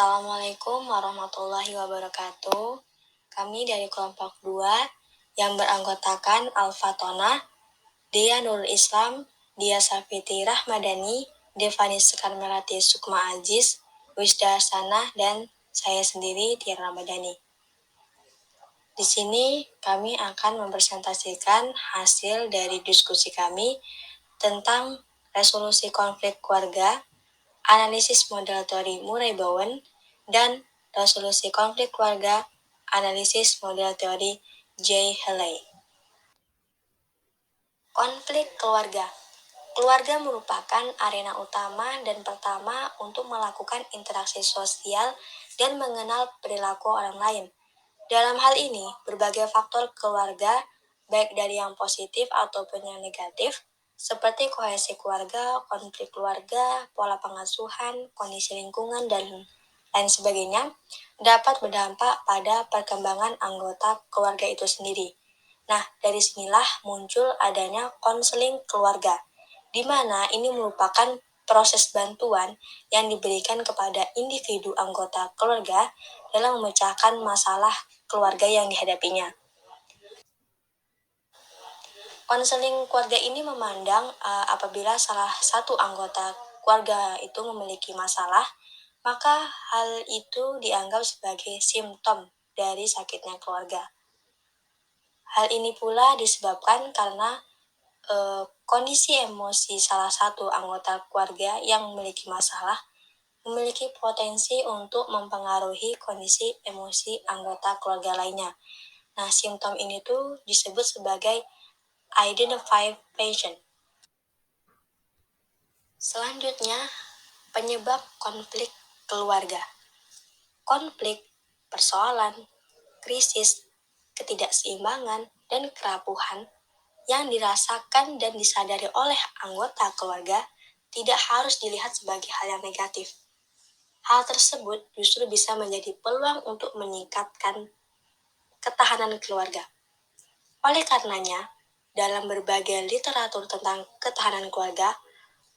Assalamualaikum warahmatullahi wabarakatuh. Kami dari kelompok 2 yang beranggotakan Al-Fatona, Dia Nurul Islam, Dia Safiti Rahmadani, Devani Sekarmelati Sukma Aziz, Wisda Hasanah, dan saya sendiri Tia Ramadhani. Di sini kami akan mempresentasikan hasil dari diskusi kami tentang resolusi konflik keluarga, analisis model teori Murray-Bowen, dan resolusi konflik keluarga, analisis model teori J. Haley. Konflik keluarga. Keluarga merupakan arena utama dan pertama untuk melakukan interaksi sosial dan mengenal perilaku orang lain. Dalam hal ini, berbagai faktor keluarga, baik dari yang positif ataupun yang negatif, seperti kohesi keluarga, konflik keluarga, pola pengasuhan, kondisi lingkungan, dan lain sebagainya, dapat berdampak pada perkembangan anggota keluarga itu sendiri. Nah, dari sinilah muncul adanya konseling keluarga, di mana ini merupakan proses bantuan yang diberikan kepada individu anggota keluarga dalam memecahkan masalah keluarga yang dihadapinya. Konseling keluarga ini memandang apabila salah satu anggota keluarga itu memiliki masalah, maka hal itu dianggap sebagai simptom dari sakitnya keluarga. Hal ini pula disebabkan karena kondisi emosi salah satu anggota keluarga yang memiliki masalah memiliki potensi untuk mempengaruhi kondisi emosi anggota keluarga lainnya. Nah, simptom ini tuh disebut sebagai identified patient. Selanjutnya, penyebab konflik keluarga. Konflik, persoalan, krisis, ketidakseimbangan, dan kerapuhan yang dirasakan dan disadari oleh anggota keluarga tidak harus dilihat sebagai hal yang negatif. Hal tersebut justru bisa menjadi peluang untuk meningkatkan ketahanan keluarga. Oleh karenanya, dalam berbagai literatur tentang ketahanan keluarga,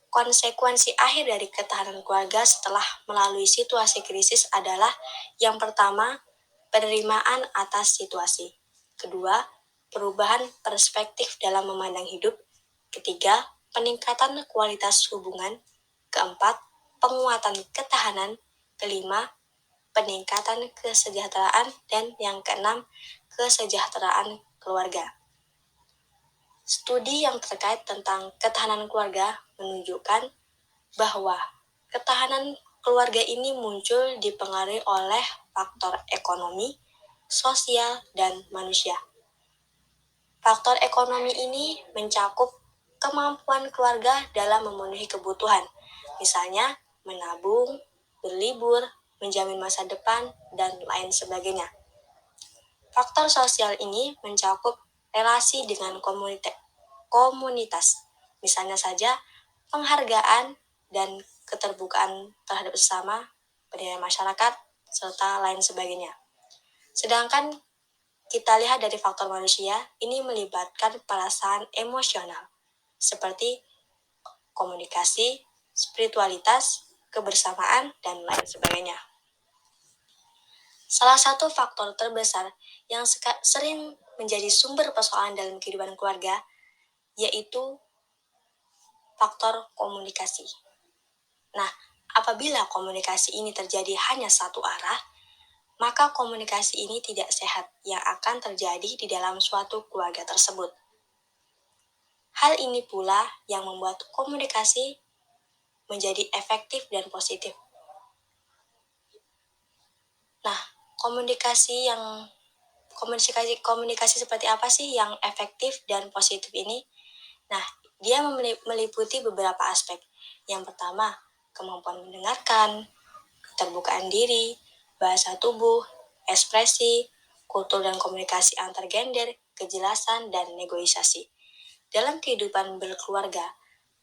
konsekuensi akhir dari ketahanan keluarga setelah melalui situasi krisis adalah yang pertama, penerimaan atas situasi. Kedua, perubahan perspektif dalam memandang hidup. Ketiga, peningkatan kualitas hubungan. Keempat, penguatan ketahanan. Kelima, peningkatan kesejahteraan. Dan yang keenam, kesejahteraan keluarga. Studi yang terkait tentang ketahanan keluarga menunjukkan bahwa ketahanan keluarga ini muncul dipengaruhi oleh faktor ekonomi, sosial, dan manusia. Faktor ekonomi ini mencakup kemampuan keluarga dalam memenuhi kebutuhan, misalnya menabung, berlibur, menjamin masa depan, dan lain sebagainya. Faktor sosial ini mencakup relasi dengan komunitas, misalnya saja penghargaan dan keterbukaan terhadap sesama, penilaian masyarakat, serta lain sebagainya. Sedangkan kita lihat dari faktor manusia, ini melibatkan perasaan emosional, seperti komunikasi, spiritualitas, kebersamaan, dan lain sebagainya. Salah satu faktor terbesar yang sering menjadi sumber persoalan dalam kehidupan keluarga, yaitu faktor komunikasi. Nah, apabila komunikasi ini terjadi hanya satu arah, maka komunikasi ini tidak sehat yang akan terjadi di dalam suatu keluarga tersebut. Hal ini pula yang membuat komunikasi menjadi efektif dan positif. Nah, komunikasi seperti apa sih yang efektif dan positif ini? Nah, dia meliputi beberapa aspek. Yang pertama, kemampuan mendengarkan, keterbukaan diri, bahasa tubuh, ekspresi, kultur dan komunikasi antar gender, kejelasan, dan negosiasi. Dalam kehidupan berkeluarga,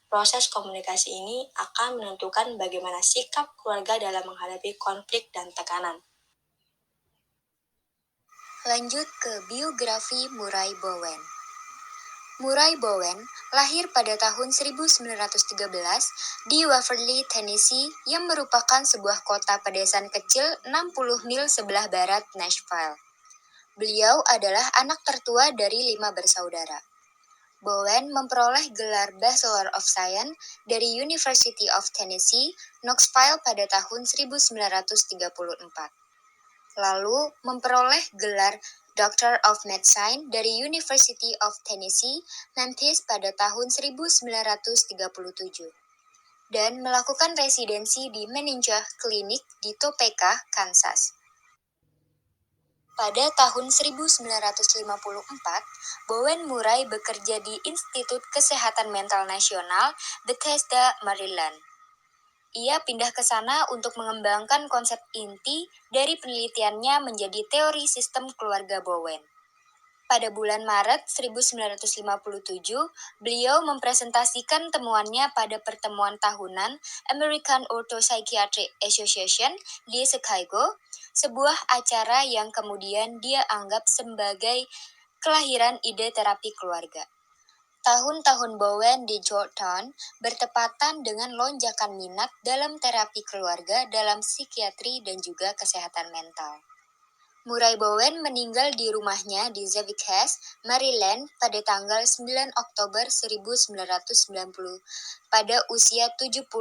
proses komunikasi ini akan menentukan bagaimana sikap keluarga dalam menghadapi konflik dan tekanan. Lanjut ke biografi Murray-Bowen. Murray Bowen lahir pada tahun 1913 di Waverly, Tennessee yang merupakan sebuah kota pedesaan kecil 60 mil sebelah barat Nashville. Beliau adalah anak tertua dari 5 bersaudara. Bowen memperoleh gelar Bachelor of Science dari University of Tennessee, Knoxville pada tahun 1934. Lalu memperoleh gelar Doctor of Medicine dari University of Tennessee, Memphis pada tahun 1937 dan melakukan residensi di Meninja Clinic di Topeka, Kansas. Pada tahun 1954, Bowen Murray bekerja di Institut Kesehatan Mental Nasional, Bethesda, Maryland. Ia pindah ke sana untuk mengembangkan konsep inti dari penelitiannya menjadi teori sistem keluarga Bowen. Pada bulan Maret 1957, beliau mempresentasikan temuannya pada pertemuan tahunan American Ortho-Psychiatric Association di Chicago, sebuah acara yang kemudian dia anggap sebagai kelahiran ide terapi keluarga. Tahun-tahun Bowen di Georgetown bertepatan dengan lonjakan minat dalam terapi keluarga dalam psikiatri dan juga kesehatan mental. Murray Bowen meninggal di rumahnya di Zeviches, Maryland pada tanggal 9 Oktober 1990 pada usia 77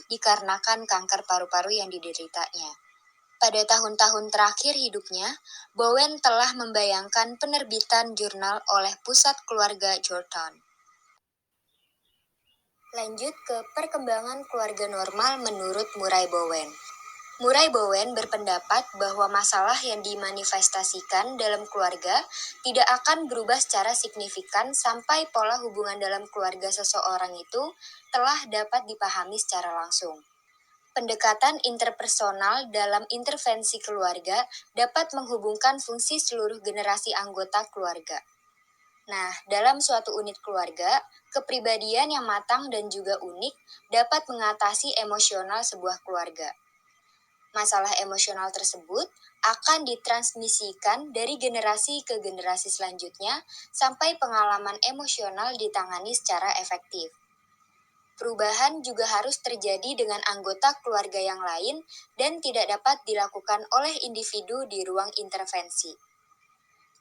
dikarenakan kanker paru-paru yang dideritanya. Pada tahun-tahun terakhir hidupnya, Bowen telah membayangkan penerbitan jurnal oleh Pusat Keluarga Georgetown. Lanjut ke perkembangan keluarga normal menurut Murray Bowen. Murray Bowen berpendapat bahwa masalah yang dimanifestasikan dalam keluarga tidak akan berubah secara signifikan sampai pola hubungan dalam keluarga seseorang itu telah dapat dipahami secara langsung. Pendekatan interpersonal dalam intervensi keluarga dapat menghubungkan fungsi seluruh generasi anggota keluarga. Nah, dalam suatu unit keluarga, kepribadian yang matang dan juga unik dapat mengatasi emosional sebuah keluarga. Masalah emosional tersebut akan ditransmisikan dari generasi ke generasi selanjutnya sampai pengalaman emosional ditangani secara efektif. Perubahan juga harus terjadi dengan anggota keluarga yang lain dan tidak dapat dilakukan oleh individu di ruang intervensi.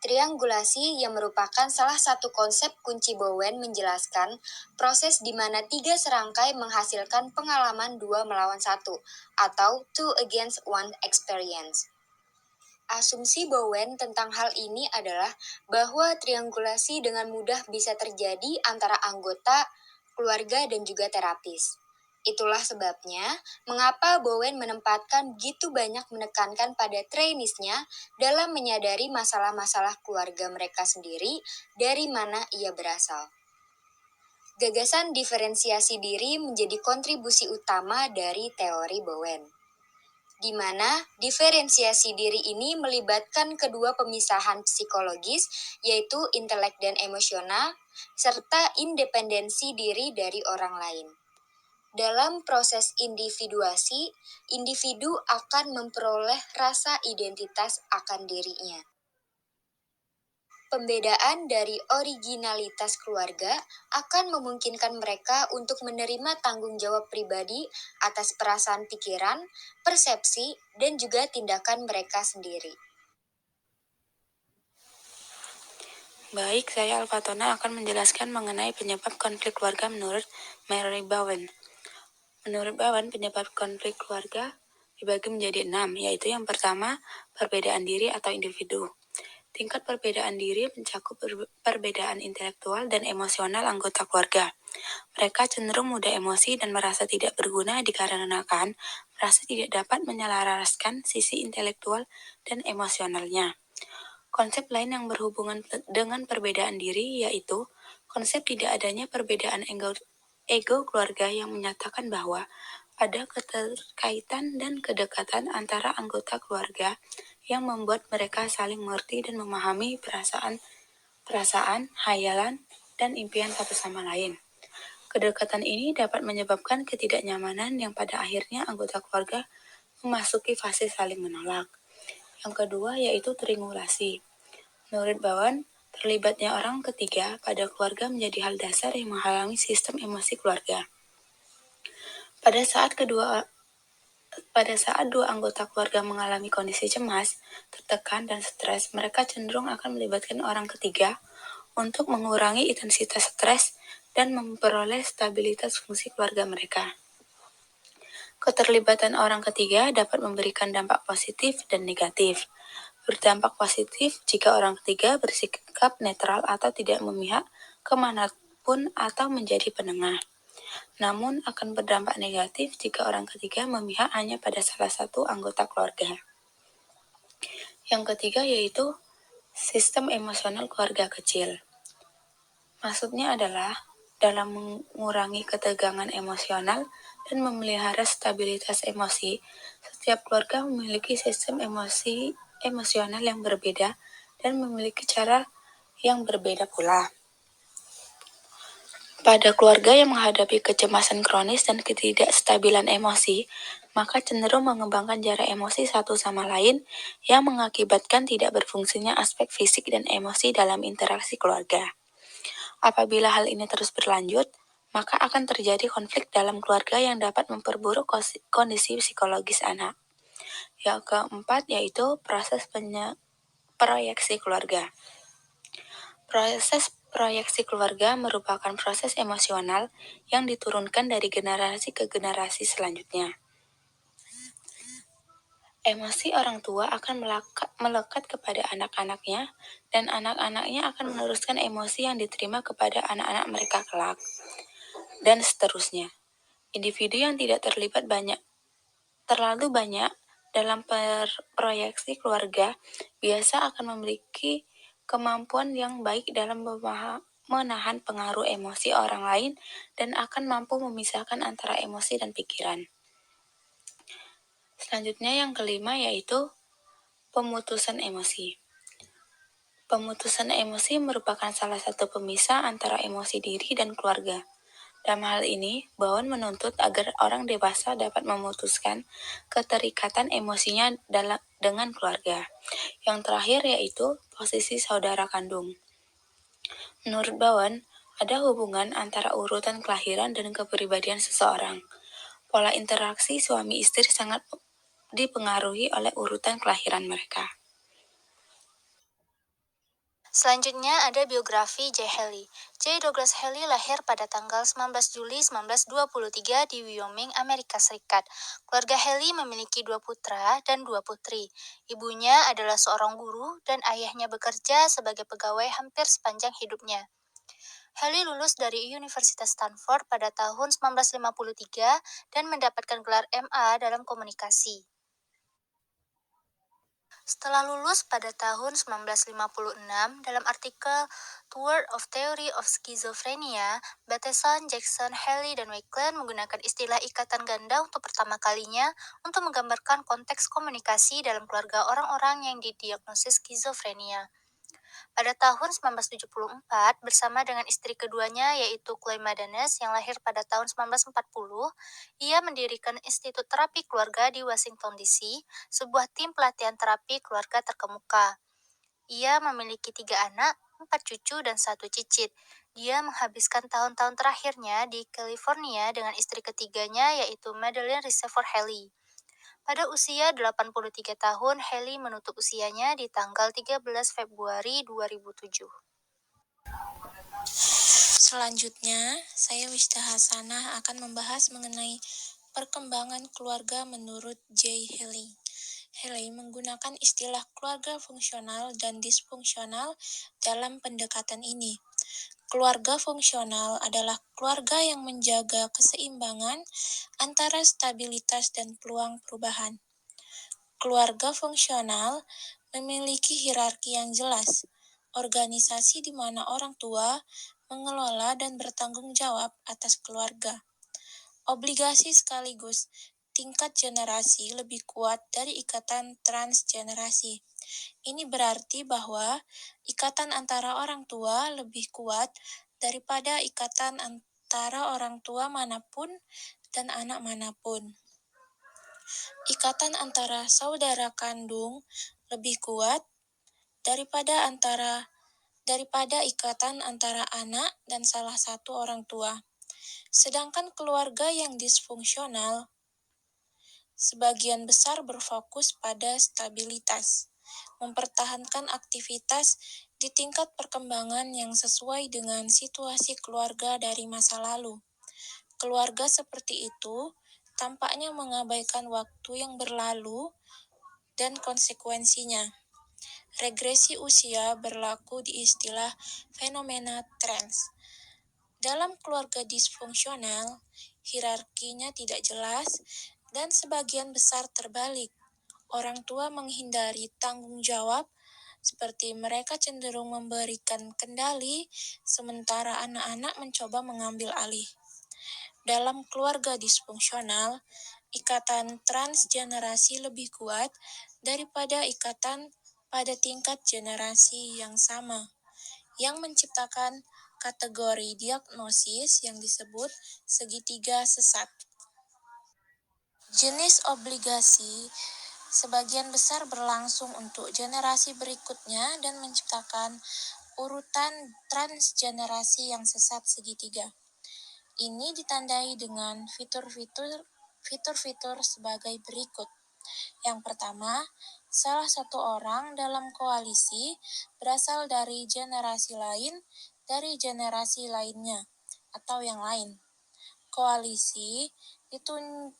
Triangulasi yang merupakan salah satu konsep kunci Bowen menjelaskan proses di mana 3 serangkai menghasilkan pengalaman 2 melawan 1 atau 2 against 1 experience. Asumsi Bowen tentang hal ini adalah bahwa triangulasi dengan mudah bisa terjadi antara anggota, keluarga, dan juga terapis. Itulah sebabnya mengapa Bowen menempatkan begitu banyak menekankan pada trainees-nya dalam menyadari masalah-masalah keluarga mereka sendiri dari mana ia berasal. Gagasan diferensiasi diri menjadi kontribusi utama dari teori Bowen, di mana diferensiasi diri ini melibatkan kedua pemisahan psikologis, yaitu intelek dan emosional, serta independensi diri dari orang lain. Dalam proses individuasi, individu akan memperoleh rasa identitas akan dirinya. Pembedaan dari originalitas keluarga akan memungkinkan mereka untuk menerima tanggung jawab pribadi atas perasaan pikiran, persepsi, dan juga tindakan mereka sendiri. Baik, saya Alfatona akan menjelaskan mengenai penyebab konflik keluarga menurut Murray Bowen. Menurut Bowen, penyebab konflik keluarga dibagi menjadi 6, yaitu yang pertama, perbedaan diri atau individu. Tingkat perbedaan diri mencakup perbedaan intelektual dan emosional anggota keluarga. Mereka cenderung mudah emosi dan merasa tidak berguna dikarenakan merasa tidak dapat menyelaraskan sisi intelektual dan emosionalnya. Konsep lain yang berhubungan dengan perbedaan diri yaitu konsep tidak adanya perbedaan ego keluarga yang menyatakan bahwa ada keterkaitan dan kedekatan antara anggota keluarga yang membuat mereka saling mengerti dan memahami perasaan, hayalan, dan impian satu sama lain. Kedekatan ini dapat menyebabkan ketidaknyamanan yang pada akhirnya anggota keluarga memasuki fase saling menolak. Yang kedua yaitu triangulasi. Menurut Bowen, Terlibatnya orang ketiga pada keluarga menjadi hal dasar yang menghalangi sistem emosi keluarga. Pada saat dua anggota keluarga mengalami kondisi cemas, tertekan, dan stres, mereka cenderung akan melibatkan orang ketiga untuk mengurangi intensitas stres dan memperoleh stabilitas fungsi keluarga mereka. Keterlibatan orang ketiga dapat memberikan dampak positif dan negatif. Berdampak positif jika orang ketiga bersikap netral atau tidak memihak kemanapun atau menjadi penengah. Namun akan berdampak negatif jika orang ketiga memihak hanya pada salah satu anggota keluarga. Yang ketiga yaitu sistem emosional keluarga kecil. Maksudnya adalah dalam mengurangi ketegangan emosional dan memelihara stabilitas emosi, setiap keluarga memiliki sistem emosional yang berbeda dan memiliki cara yang berbeda pula. Pada keluarga yang menghadapi kecemasan kronis dan ketidakstabilan emosi, maka cenderung mengembangkan jarak emosi satu sama lain yang mengakibatkan tidak berfungsinya aspek fisik dan emosi dalam interaksi keluarga. Apabila hal ini terus berlanjut, maka akan terjadi konflik dalam keluarga yang dapat memperburuk kondisi psikologis anak. Yang keempat yaitu proses proyeksi keluarga. Proses proyeksi keluarga merupakan proses emosional yang diturunkan dari generasi ke generasi selanjutnya. Emosi orang tua akan melekat kepada anak-anaknya, dan anak-anaknya akan meneruskan emosi yang diterima kepada anak-anak mereka kelak, dan seterusnya. Individu yang tidak terlalu banyak dalam proyeksi keluarga biasa akan memiliki kemampuan yang baik dalam menahan pengaruh emosi orang lain dan akan mampu memisahkan antara emosi dan pikiran. Selanjutnya yang kelima yaitu pemutusan emosi. Pemutusan emosi merupakan salah satu pemisah antara emosi diri dan keluarga. Dalam hal ini, Bowen menuntut agar orang dewasa dapat memutuskan keterikatan emosinya dengan keluarga. Yang terakhir yaitu posisi saudara kandung. Menurut Bowen, ada hubungan antara urutan kelahiran dan kepribadian seseorang. Pola interaksi suami istri sangat dipengaruhi oleh urutan kelahiran mereka. Selanjutnya ada biografi J. Haley. J. Douglas Haley lahir pada tanggal 19 Juli 1923 di Wyoming, Amerika Serikat. Keluarga Haley memiliki 2 putra dan 2 putri. Ibunya adalah seorang guru dan ayahnya bekerja sebagai pegawai hampir sepanjang hidupnya. Haley lulus dari Universitas Stanford pada tahun 1953 dan mendapatkan gelar MA dalam komunikasi. Setelah lulus pada tahun 1956, dalam artikel Tour of Theory of Schizophrenia, Bateson, Jackson, Haley, dan Wakeland menggunakan istilah ikatan ganda untuk pertama kalinya untuk menggambarkan konteks komunikasi dalam keluarga orang-orang yang didiagnosis skizofrenia. Pada tahun 1974, bersama dengan istri keduanya yaitu Chloe Madanes yang lahir pada tahun 1940, ia mendirikan Institut Terapi Keluarga di Washington DC, sebuah tim pelatihan terapi keluarga terkemuka. Ia memiliki 3 anak, 4 cucu, dan 1 cicit. Dia menghabiskan tahun-tahun terakhirnya di California dengan istri ketiganya yaitu Madeline Reservoir Haley. Pada usia 83 tahun, Haley menutup usianya di tanggal 13 Februari 2007. Selanjutnya, saya Wista Hasanah akan membahas mengenai perkembangan keluarga menurut J. Haley. Haley menggunakan istilah keluarga fungsional dan disfungsional dalam pendekatan ini. Keluarga fungsional adalah keluarga yang menjaga keseimbangan antara stabilitas dan peluang perubahan. Keluarga fungsional memiliki hierarki yang jelas, organisasi di mana orang tua mengelola dan bertanggung jawab atas keluarga. Obligasi sekaligus tingkat generasi lebih kuat dari ikatan transgenerasi. Ini berarti bahwa ikatan antara orang tua lebih kuat daripada ikatan antara orang tua manapun dan anak manapun. Ikatan antara saudara kandung lebih kuat daripada antara daripada ikatan antara anak dan salah satu orang tua. Sedangkan keluarga yang disfungsional sebagian besar berfokus pada stabilitas, mempertahankan aktivitas di tingkat perkembangan yang sesuai dengan situasi keluarga dari masa lalu. Keluarga seperti itu tampaknya mengabaikan waktu yang berlalu dan konsekuensinya. Regresi usia berlaku di istilah fenomena trans. Dalam keluarga disfungsional, hierarkinya tidak jelas dan sebagian besar terbalik. Orang tua menghindari tanggung jawab, seperti mereka cenderung memberikan kendali, sementara anak-anak mencoba mengambil alih. Dalam keluarga disfungsional, ikatan transgenerasi lebih kuat daripada ikatan pada tingkat generasi yang sama, yang menciptakan kategori diagnosis yang disebut segitiga sesat. Jenis obligasi sebagian besar berlangsung untuk generasi berikutnya dan menciptakan urutan transgenerasi yang sesat segitiga. Ini ditandai dengan fitur-fitur sebagai berikut. Yang pertama, salah satu orang dalam koalisi berasal dari generasi lainnya, atau yang lain. Koalisi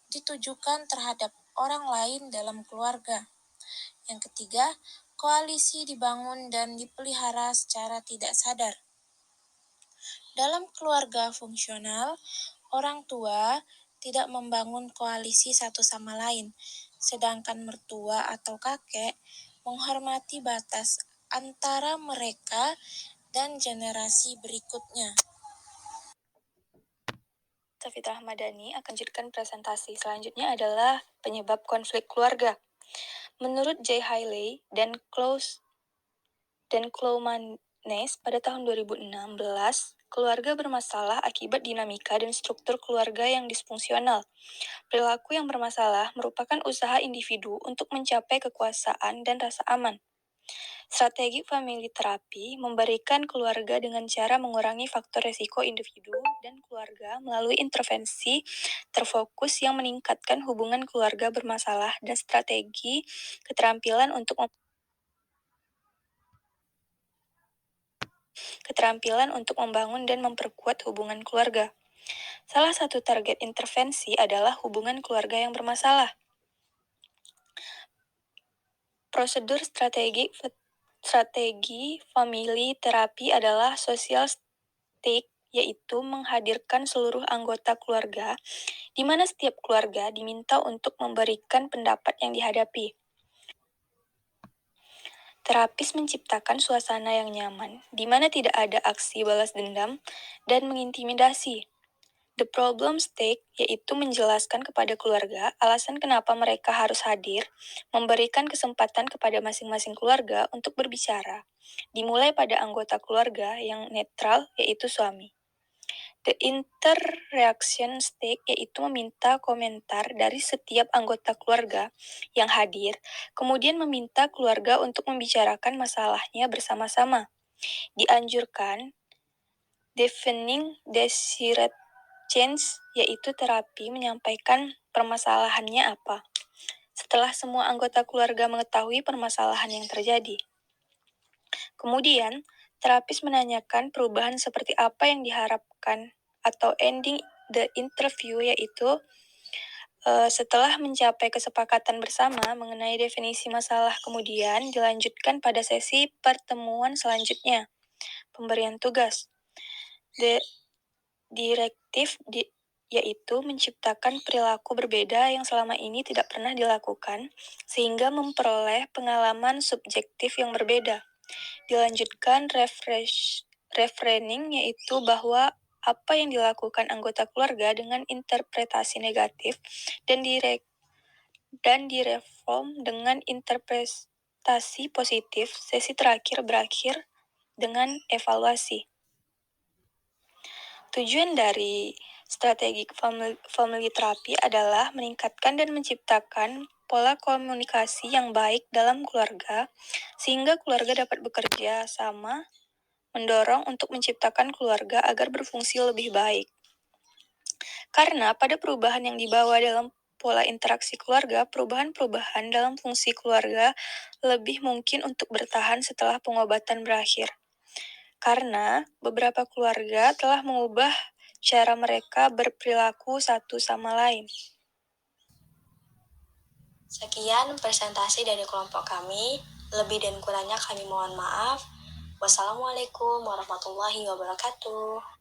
ditujukan terhadap orang lain dalam keluarga. Yang ketiga, koalisi dibangun dan dipelihara secara tidak sadar. Dalam keluarga fungsional, orang tua tidak membangun koalisi satu sama lain, sedangkan mertua atau kakek menghormati batas antara mereka dan generasi berikutnya. Safitra Ahmadani akan lanjutkan presentasi. Selanjutnya adalah penyebab konflik keluarga. Menurut J. Haley dan Cloumanes pada tahun 2016, keluarga bermasalah akibat dinamika dan struktur keluarga yang disfungsional. Perilaku yang bermasalah merupakan usaha individu untuk mencapai kekuasaan dan rasa aman. Strategi family terapi memberikan keluarga dengan cara mengurangi faktor resiko individu dan keluarga melalui intervensi terfokus yang meningkatkan hubungan keluarga bermasalah dan strategi keterampilan untuk membangun dan memperkuat hubungan keluarga. Salah satu target intervensi adalah hubungan keluarga yang bermasalah. Prosedur strategi family terapi adalah social stake, yaitu menghadirkan seluruh anggota keluarga, di mana setiap keluarga diminta untuk memberikan pendapat yang dihadapi. Terapis menciptakan suasana yang nyaman, di mana tidak ada aksi balas dendam dan mengintimidasi. The problem stake, yaitu menjelaskan kepada keluarga alasan kenapa mereka harus hadir, memberikan kesempatan kepada masing-masing keluarga untuk berbicara, dimulai pada anggota keluarga yang netral, yaitu suami. The interreaction stake, yaitu meminta komentar dari setiap anggota keluarga yang hadir, kemudian meminta keluarga untuk membicarakan masalahnya bersama-sama. Dianjurkan defining desired change, yaitu terapi menyampaikan permasalahannya apa. Setelah semua anggota keluarga mengetahui permasalahan yang terjadi. Kemudian, terapis menanyakan perubahan seperti apa yang diharapkan atau ending the interview, yaitu setelah mencapai kesepakatan bersama mengenai definisi masalah, kemudian dilanjutkan pada sesi pertemuan selanjutnya, pemberian tugas. Direktif yaitu menciptakan perilaku berbeda yang selama ini tidak pernah dilakukan, sehingga memperoleh pengalaman subjektif yang berbeda. Dilanjutkan reframing, yaitu bahwa apa yang dilakukan anggota keluarga dengan interpretasi negatif dan direform dengan interpretasi positif. Sesi terakhir berakhir dengan evaluasi. Tujuan dari strategi family terapi adalah meningkatkan dan menciptakan pola komunikasi yang baik dalam keluarga, sehingga keluarga dapat bekerja sama mendorong untuk menciptakan keluarga agar berfungsi lebih baik. Karena pada perubahan yang dibawa dalam pola interaksi keluarga, perubahan-perubahan dalam fungsi keluarga lebih mungkin untuk bertahan setelah pengobatan berakhir. Karena beberapa keluarga telah mengubah cara mereka berperilaku satu sama lain. Sekian presentasi dari kelompok kami. Lebih dan kurangnya kami mohon maaf. Wassalamualaikum warahmatullahi wabarakatuh.